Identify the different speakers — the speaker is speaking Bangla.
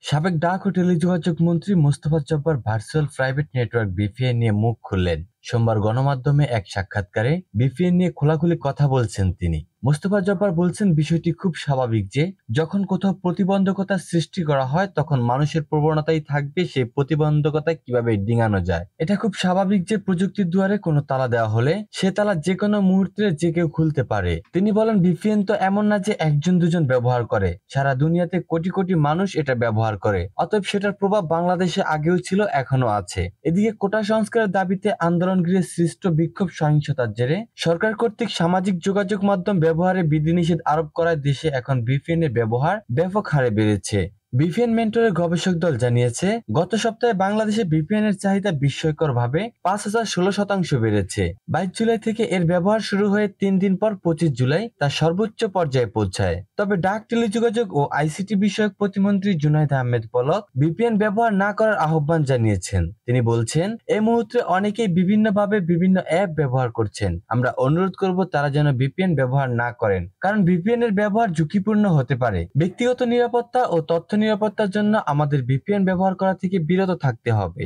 Speaker 1: সাবেক ডাক ও টেলিযোগাযোগ মন্ত্রী Mostafa Jabbar virtual private network VPN নিয়ে মুখ খুললেন। সোমবার গণমাধ্যমে এক সাক্ষাৎকারে বিপিএন নিয়ে খোলাখুলি কথা বলছেন তিনি। মোস্তফা জব্বার বলছেন, বিষয়টি খুব স্বাভাবিক যে যখন কোথাও প্রতিবন্ধকতার সৃষ্টি করা হয় তখন মানুষের প্রবণতাই থাকবে সেই প্রতিবন্ধকতা কিভাবে ডিঙানো যায়। এটা খুব স্বাভাবিক যে প্রযুক্তির দুয়ারে কোনো তালা দেওয়া হলে সে তালা যে কোনো মুহূর্তে যে কেউ খুলতে পারে। তিনি বলেন, বিপিএন তো এমন না যে একজন দুজন ব্যবহার করে, সারা দুনিয়াতে কোটি কোটি মানুষ এটা ব্যবহার করে। অতএব সেটার প্রভাব বাংলাদেশে আগেও ছিল, এখনো আছে। এদিকে কোটা সংস্কারের দাবিতে আন্দোলন ঘিরে সৃষ্ট বিক্ষোভ সহিংসতার জেরে সরকার কর্তৃক সামাজিক যোগাযোগ মাধ্যম ব্যবহারে বিধিনিষেধ আরোপ করায় দেশে এখন বিপিএন এর ব্যবহার ব্যাপক হারে বেড়েছে। বিপিএন মেন্টরের গবেষক দল জানিয়েছে, গত সপ্তাহে বাংলাদেশে বিপিএন এর চাহিদা বিস্ময়করভাবে ৫,০১৬% বেড়েছে। ২২ জুলাই থেকে এর ব্যবহার শুরু হয়ে ৩ দিন পর ২৫ জুলাই তা সর্বোচ্চ পর্যায়ে পৌঁছায়। তবে ডাক, টেলিযোগাযোগ ও আইসিটি বিষয়ক প্রতিমন্ত্রী জুনায়েদ আহমেদ পলক বিপিএন ব্যবহার না করার আহ্বান জানিয়েছেন। তিনি বলছেন, এই মুহূর্তে অনেকেই বিভিন্নভাবে বিভিন্ন অ্যাপ ব্যবহার করছেন। আমরা অনুরোধ করব তারা যেন বিপিএন ব্যবহার না করেন, কারণ বিপিএন এর ব্যবহার ঝুঁকিপূর্ণ হতে পারে। ব্যক্তিগত নিরাপত্তা ও তথ্য নিরাপত্তার জন্য আমাদের বিপিএন ব্যবহার করা থেকে বিরত থাকতে হবে।